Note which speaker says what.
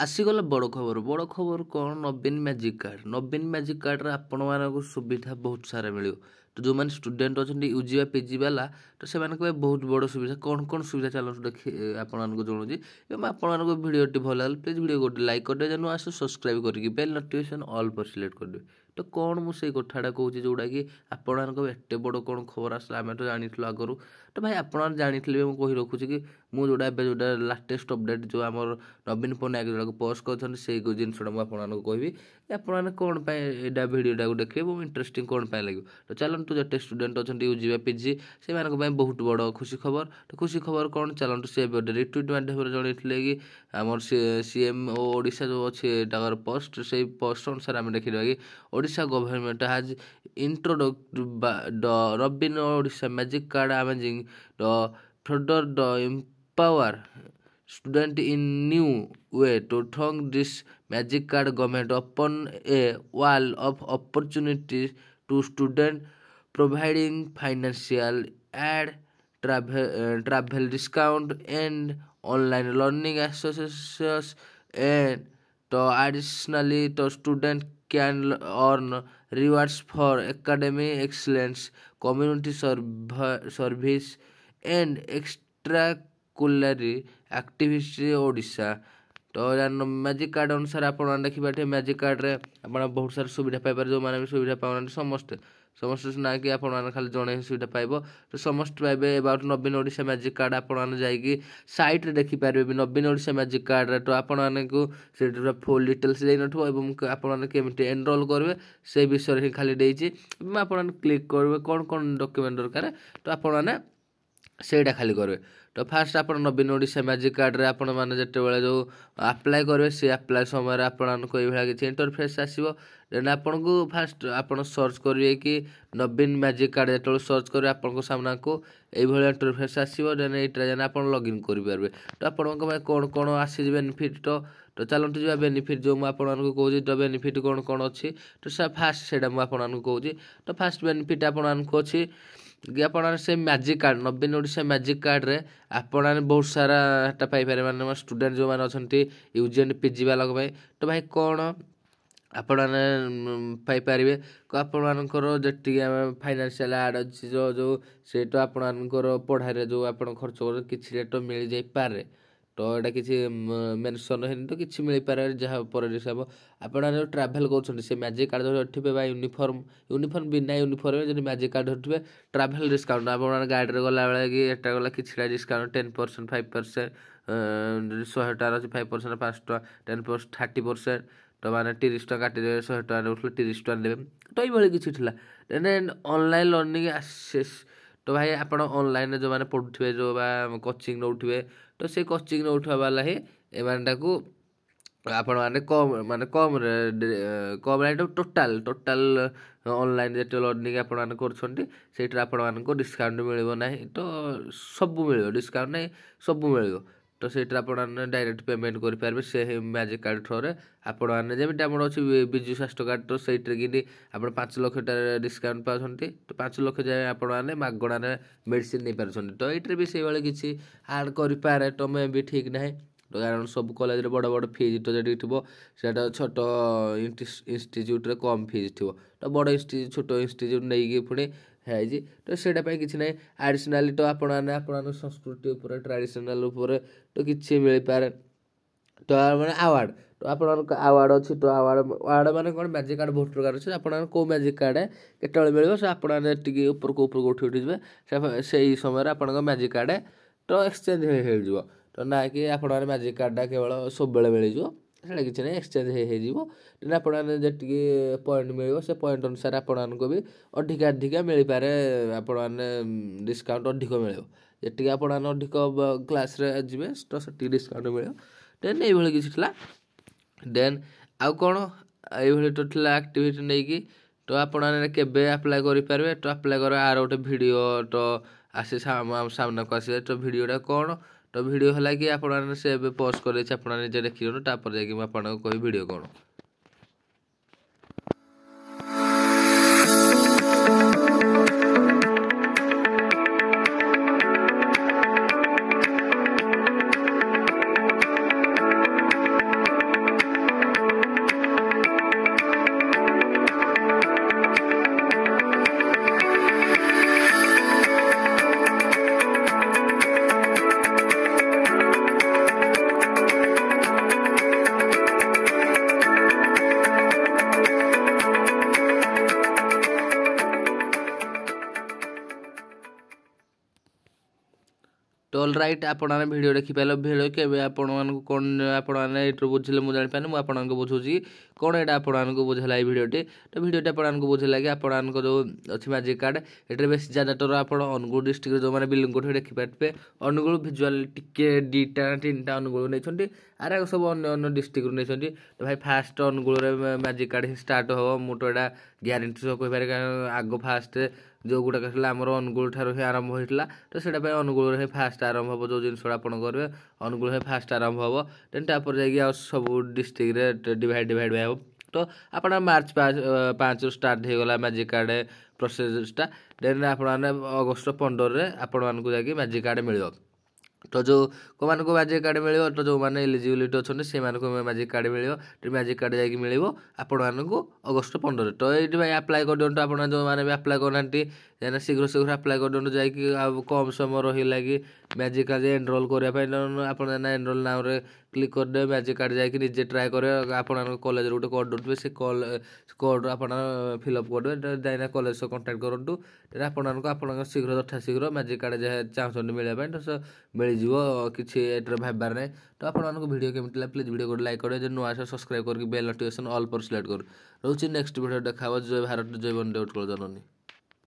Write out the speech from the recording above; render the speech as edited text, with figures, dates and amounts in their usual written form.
Speaker 1: ଆସିଗଲା ବଡ଼ ଖବର କ'ଣ ନବୀନ ମ୍ୟାଜିକ୍ କାର୍ଡ଼। ନବୀନ ମ୍ୟାଜିକ୍ କାର୍ଡ଼ରେ ଆପଣମାନଙ୍କୁ ସୁବିଧା ବହୁତ ସାରା ମିଳିବ। ତ ଯେଉଁମାନେ ଷ୍ଟୁଡେଣ୍ଟ ଅଛନ୍ତି ୟୁଜି ବା ପିଜି ବାଲା, ତ ସେମାନଙ୍କ ପାଇଁ ବହୁତ ବଡ଼ ସୁବିଧା। କ'ଣ ସୁବିଧା ଚାଲନ୍ତୁ ଦେଖି ଆପଣମାନଙ୍କୁ ଜଣାଉଛି। ଏବଂ ଆପଣଙ୍କୁ ଭିଡ଼ିଓଟି ଭଲ ଲାଗିଲେ ପ୍ଲିଜ୍ ଭିଡ଼ିଓ ଗୋଟେ ଲାଇକ୍ କରିଦେବେ, ଯେନ ଆସ ସବସ୍କ୍ରାଇବ୍ କରିକି ବେଲ୍ ନୋଟିଫିକେସନ୍ ଅଲ୍ પર ସିଲେକ୍ଟ କରିଦେବେ। ତ କ'ଣ ମୁଁ ସେଇ କଥାଟା କହୁଛି ଯେଉଁଟାକି ଆପଣଙ୍କ ଏତେ ବଡ଼ କ'ଣ ଖବର ଆସିଲା ଆମେ ତ ଜାଣିଥିଲୁ ଆଗରୁ। ତ ଭାଇ ଆପଣମାନେ ଜାଣିଥିଲେ ମୁଁ କହି ରଖୁଛି କି ମୁଁ ଯେଉଁଟା ଲାଟେଷ୍ଟ ଅପଡ଼େଟ୍ ଯେଉଁ ଆମର ନବୀନ ପଟ୍ଟନାୟକ ଯେଉଁଟାକୁ ପୋଷ୍ଟ କରିଛନ୍ତି ସେଇ ଜିନିଷଟା ମୁଁ ଆପଣମାନଙ୍କୁ କହିବି। ଆପଣମାନେ କ'ଣ ପାଇଁ ଏଇଟା ଭିଡ଼ିଓଟାକୁ ଦେଖିବେ ଏବଂ ଇଣ୍ଟରେଷ୍ଟିଂ କ'ଣ ପାଇଁ ଲାଗିବ। ତ ଚାଲନ୍ତୁ ଯେତେ ଷ୍ଟୁଡେଣ୍ଟ ଅଛନ୍ତି ୟୁଜି ବା ପିଜି ସେମାନଙ୍କ ପାଇଁ ବହୁତ ବଡ଼ ଖୁସି ଖବର। ତ ଖୁସି ଖବର କ'ଣ ଚାଲନ୍ତୁ ସେ ରିଟ୍ୱିଟ୍ ମାଧ୍ୟମରେ ଜଣାଇଥିଲେ କି ଆମର ସିଏମ୍ ଓ ଓଡ଼ିଶା ଯେଉଁ ଅଛି ତାଙ୍କର ପୋଷ୍ଟ, ସେଇ ପୋଷ୍ଟ ଅନୁସାରେ ଆମେ ଦେଖିବା କି Odisha government has introduced the Robin Odisha Magic Card Amazing the further the empower student in new way to thank this magic card government upon a wall of opportunities to student providing financial aid travel discount and online learning associations and to additionally the student can earn rewards for academic excellence, community service and extracurricular activity Odisha. ତ magic card ଅନୁସାରେ ଆପଣ ଦେଖିବା ଏଠି magic କାର୍ଡ଼ରେ ଆପଣ ବହୁତ ସାରା ସୁବିଧା ପାଇପାରିବେ। ଯେଉଁମାନେ ବି ସୁବିଧା ପାଉନାହାନ୍ତି ସମସ୍ତେ ନା କି ଆପଣମାନେ ଖାଲି ଜଣେ ହିଁ ସୁବିଧା ପାଇବ। ତ ସମସ୍ତେ ପାଇବେ ଏବାଉଟ ନବୀନ ଓଡ଼ିଶା ମ୍ୟାଜିକ୍ କାର୍ଡ଼। ଆପଣମାନେ ଯାଇକି ସାଇଟ୍ରେ ଦେଖିପାରିବେ ବି ନବୀନ ଓଡ଼ିଶା ମ୍ୟାଜିକ୍ କାର୍ଡ଼ରେ। ତ ଆପଣମାନଙ୍କୁ ସେଇଠି ଫୁଲ୍ ଡିଟେଲ୍ସ ଦେଇନଥିବ ଏବଂ ଆପଣମାନେ କେମିତି ଏନରୋଲ୍ କରିବେ ସେଇ ବିଷୟରେ ହିଁ ଖାଲି ଦେଇଛି। ଏବଂ ଆପଣମାନେ କ୍ଲିକ୍ କରିବେ କ'ଣ ଡକ୍ୟୁମେଣ୍ଟ ଦରକାର, ତ ଆପଣମାନେ ସେଇଟା ଖାଲି କରିବେ। ତ ଫାର୍ଷ୍ଟ ଆପଣ ନବୀନ ଓଡ଼ିଶା ମ୍ୟାଜିକ୍ କାର୍ଡ଼ରେ ଆପଣମାନେ ଯେତେବେଳେ ଯେଉଁ ଆପ୍ଲାଏ କରିବେ ସେ ଆପ୍ଲାଏ ସମୟରେ ଆପଣଙ୍କୁ ଏଇଭଳିଆ କିଛି ଇଣ୍ଟରଫେସ୍ ଆସିବ। ଦେନ୍ ଆପଣଙ୍କୁ ଫାର୍ଷ୍ଟ ଆପଣ ସର୍ଚ୍ଚ କରିବେ କି ନବୀନ ମ୍ୟାଜିକ୍ କାର୍ଡ଼। ଯେତେବେଳେ ସର୍ଚ୍ଚ କରିବେ ଆପଣଙ୍କ ସାମ୍ନାକୁ ଏଇଭଳିଆ ଇଣ୍ଟରଫେସ୍ ଆସିବ। ଦେନ୍ ଏଇଟାରେ ଯେନ୍ ଆପଣ ଲଗ୍ଇନ୍ କରିପାରିବେ। ତ ଆପଣଙ୍କ ପାଇଁ କ'ଣ ଆସିଛି ବେନିଫିଟ୍। ତ ଚାଲନ୍ତୁ ଯିବା ବେନିଫିଟ୍ ଯେଉଁ ମୁଁ ଆପଣମାନଙ୍କୁ କହୁଛି। ତ ବେନିଫିଟ୍ କ'ଣ ଅଛି, ତ ଫାର୍ଷ୍ଟ ସେଇଟା ମୁଁ ଆପଣମାନଙ୍କୁ କହୁଛି। ତ ଫାର୍ଷ୍ଟ ବେନିଫିଟ୍ ଆପଣମାନଙ୍କୁ ଅଛି କି ଆପଣମାନେ ସେ ମ୍ୟାଜିକ୍ କାର୍ଡ଼ ନବୀନ ଓଡ଼ିଶା ମ୍ୟାଜିକ୍ କାର୍ଡ଼ରେ ଆପଣମାନେ ବହୁତ ସାରା ହେଟା ପାଇପାରିବେ। ମାନେ ଷ୍ଟୁଡେଣ୍ଟ ଯେଉଁମାନେ ଅଛନ୍ତି ୟୁଜି ଆଣ୍ଡ ପିଜି ବାଲାଙ୍କ ପାଇଁ। ତ ଭାଇ କ'ଣ ଆପଣମାନେ ପାଇପାରିବେ, ଆପଣମାନଙ୍କର ଯେତିକି ଆମେ ଫାଇନାନ୍ସିଆଲ୍ ଆଡ଼୍ ଅଛି ଯେଉଁ ସେଇଟା ଆପଣମାନଙ୍କର ପଢ଼ାରେ ଯେଉଁ ଆପଣ ଖର୍ଚ୍ଚ କରୁଛନ୍ତି କିଛି ରେଟ୍ ମିଳିଯାଇପାରେ। ତ ଏଇଟା କିଛି ମେନସନ୍ ହେଇନି, ତ କିଛି ମିଳିପାରେ ଯାହା ପରେ ହିସାବ। ଆପଣମାନେ ଯେଉଁ ଟ୍ରାଭେଲ୍ କରୁଛନ୍ତି ସେ ମ୍ୟାଜିକ୍ କାର୍ଡ଼ ଧରିଥିବେ ବା ୟୁନିଫର୍ମ ବିନା ୟୁନିଫର୍ମରେ ଯଦି ମ୍ୟାଜିକ୍ କାର୍ଡ଼ ଧରିଥିବେ ଟ୍ରାଭେଲ୍ ଡିସ୍କାଉଣ୍ଟ ଆପଣମାନେ ଗାଡ଼ିରେ ଗଲାବେଳେ କି ଏଟା ଗଲା କିଛିଟା ଡିସ୍କାଉଣ୍ଟ 10%, 5%, 100 ଟଙ୍କାର ଅଛି 5%, 5 ଟଙ୍କା 10%, 30%। ତ ମାନେ 30 ଟଙ୍କା କାଟିଦେବେ, 100 ଟଙ୍କା ନେଉଥିଲେ 30 ଟଙ୍କା ଦେବେ। ତ ଏଇଭଳି କିଛି ଥିଲା। ଦେନ୍ ଅନଲାଇନ୍ ଲର୍ଣ୍ଣିଂ ଆକ୍ସେସ୍। ତ ଭାଇ ଆପଣ ଅନଲାଇନ୍ରେ ଯେଉଁମାନେ ପଢ଼ୁଥିବେ ଯେଉଁ ବା କୋଚିଂ ନେଉଥିବେ, ତ ସେଇ କୋଚିଂ ନେଉଥିବା ବାଲା ହିଁ ଏମାନେ ତାକୁ ଆପଣମାନେ କମ୍ ରେଟ୍ ଟୋଟାଲ୍ ଅନଲାଇନ୍ ଯେତେ ଲର୍ଣ୍ଣିଂ ଆପଣମାନେ କରୁଛନ୍ତି ସେଇଥିରେ ଆପଣମାନଙ୍କୁ ଡିସ୍କାଉଣ୍ଟ ମିଳିବ ନାହିଁ। ତ ସବୁ ମିଳିବ, ଡିସ୍କାଉଣ୍ଟ ନାହିଁ ସବୁ ମିଳିବ। ତ ସେଇଥିରେ ଆପଣମାନେ ଡାଇରେକ୍ଟ ପେମେଣ୍ଟ କରିପାରିବେ ସେ ମ୍ୟାଜିକ୍ କାର୍ଡ଼ ଥ୍ରୋରେ। ଆପଣମାନେ ଯେମିତି ଆମର ଅଛି ବିଜୁ ସ୍ୱାସ୍ଥ୍ୟ କାର୍ଡ଼, ତ ସେଇଥିରେ କିନ୍ତୁ ଆପଣ 5 ଲକ୍ଷଟାରେ ଡିସ୍କାଉଣ୍ଟ ପାଉଛନ୍ତି। ତ 5 ଲକ୍ଷ ଯାଏଁ ଆପଣମାନେ ମାଗଣାରେ ମେଡ଼ିସିନ୍ ନେଇପାରୁଛନ୍ତି। ତ ଏଇଥିରେ ବି ସେଇଭଳି କିଛି ଆଡ଼୍ କରିପାରେ, ତ ମେ ବି ଠିକ୍ ନାହିଁ। ତ କାରଣ ସବୁ କଲେଜରେ ବଡ଼ ଫିଜ୍ ତ ଯେତିକି ଥିବ ସେଇଟା ଛୋଟ ଇନଷ୍ଟିଚ୍ୟୁଟ୍ରେ କମ୍ ଫିଜ୍ ଥିବ। ତ ବଡ଼ ଛୋଟ ଇନଷ୍ଟିଚ୍ୟୁଟ୍ ନେଇକି ପୁଣି ହେଇଛି, ତ ସେଇଟା ପାଇଁ କିଛି ନାହିଁ। ଆଡ଼ିସନାଲି ତ ଆପଣମାନଙ୍କ ସଂସ୍କୃତି ଉପରେ ଟ୍ରାଡ଼ିସନାଲ୍ ଉପରେ ତ କିଛି ମିଳିପାରେ। ତ ମାନେ ଆୱାର୍ଡ଼, ତ ଆପଣଙ୍କ ଆୱାର୍ଡ଼ ଅଛି। ତ ଆୱାର୍ଡ଼ ମାନେ କ'ଣ ମ୍ୟାଜିକ୍ କାର୍ଡ଼ ବହୁତ ପ୍ରକାର ଅଛି। ଆପଣଙ୍କ କେଉଁ ମ୍ୟାଜିକ୍ କାର୍ଡ଼ କେତେବେଳେ ମିଳିବ ସେ ଆପଣମାନେ ଏତିକି ଉପରକୁ ଉଠିଯିବେ ସେଇ ସମୟରେ ଆପଣଙ୍କ ମ୍ୟାଜିକ୍ କାର୍ଡ଼ ତ ଏକ୍ସଚେଞ୍ଜ ହେଇଯିବ। ତ ନା କି ଆପଣମାନେ ମ୍ୟାଜିକ୍ କାର୍ଡ଼ଟା କେବଳ ସବୁବେଳେ ମିଳିଯିବ ସେଇଟା କିଛି ନାହିଁ, ଏକ୍ସଚେଞ୍ଜ ହେଇଯିବ। ତେଣୁ ଆପଣମାନେ ଯେତିକି ପଏଣ୍ଟ ମିଳିବ ସେ ପଏଣ୍ଟ ଅନୁସାରେ ଆପଣମାନଙ୍କୁ ବି ଅଧିକା ମିଳିପାରେ। ଆପଣମାନେ ଡିସ୍କାଉଣ୍ଟ ଅଧିକ ମିଳିବ, ଯେତିକି ଆପଣମାନେ ଅଧିକ କ୍ଲାସ୍ରେ ଯିବେ ତ ସେତିକି ଡିସ୍କାଉଣ୍ଟ ମିଳିବ। ଦେନ୍ ଏଇଭଳି କିଛି ଥିଲା। ଦେନ୍ ଆଉ କ'ଣ ଏଇଭଳି ତ ଥିଲା ଆକ୍ଟିଭିଟି ନେଇକି। ତ ଆପଣମାନେ କେବେ ଆପ୍ଲାଏ କରିପାରିବେ, ତ ଆପ୍ଲାଏ କରିବା ଆର ଗୋଟେ ଭିଡ଼ିଓ ତ ଆସି ସାମ୍ନାକୁ ଆସିବେ। ତ ଭିଡ଼ିଓଟା କ'ଣ, ତ ଭିଡ଼ିଓ ହେଲା କି ଆପଣମାନେ ସେ ଏବେ ପୋଷ୍ଟ କରିଦେଇଛି, ଆପଣମାନେ ନିଜେ ଦେଖିଦିଅନ୍ତୁ। ତାପରେ ଯାଇକି ମୁଁ ଆପଣଙ୍କୁ କହିବି ଭିଡ଼ିଓ କ'ଣ। ऑल राइट आपण भिडियो देखी पाइल भिडियो के आपण कौन आपण ये बुझे मुझे जापारे मुझे आपको बुझाऊँ कौन यहाँ आपको बुझेगा ये भिडियोटी तो भिडियोटी आपको बुझेगा कि आपको जो अच्छी मैजिक कार्ड ये बेस ज़्यादातर आप अनुगुल डिस्ट्रिक्ट जो मैंने बिलंग कर देखिपारे अनुगुल भिजुआल टिके 2टा 3टा अनुगुल नहीं आर सब अन्य डिस्ट्रिक्ट नहीं तो भाई फास्ट अनुगुल मैजिक कार्ड ही स्टार्ट हम मुझे यहाँ ग्यारंटी सह कहीपर आग फास्ट जो गुड़ाक आमर अनुगुल ठार ही आरंभ होता तो सीटा अनुगुल ही फास्ट आरंभ हम जो जिन आप करेंगे अनुगुल ही फास्ट आरंभ हम देन तापर जा सब डिस्ट्रिक्ट डिवाइड हम तो आप मार्च 5 स्टार्ट हो गला मैजिक कार्ड प्रोसेसटा देन आप अगस्ट 15 आपण जाकि मैजिक कार्ड मिल तो जो को मैजिक कार्ड मिल तो जो मैंने एलिजिबिलिटी अच्छे से मैजिक कार्ड मिल मैजिक कार्ड जाकि मिल आपण अगस्ट 15 तो ये भाई आप्लाय कर दिखाँ आप जो मैंने भी आप्लाय करना शीघ्र शीघ्र आप्लाय कर दिखाँ जा कम समय रहा कि मैजिक कार्ड एनरोल करने आप एनरोल नाम क्लिक करदे मैजिक कार्ड जाकि निजे ट्राए करेंगे आप कॉलेज गोटे कोड दूसरे से कोड आप फिलअप करदे जाइना कॉलेज से कंटाक्ट करूँ आप शीघ्र यथा शीघ्र मैजिक कार्ड जहाँ चाहते मिलवाई तो मिल किसी भाबार ना तो आपको वीडियो केमी प्लीज वीडियो को लाइक करें जो नुआ सब्सक्राइब करके बेल नोटिफिकेशन ऑल पर सिलेक्ट कर रोचे नेक्स्ट वीडियो देखा जय भारत जय वंदे उत्कल जननी।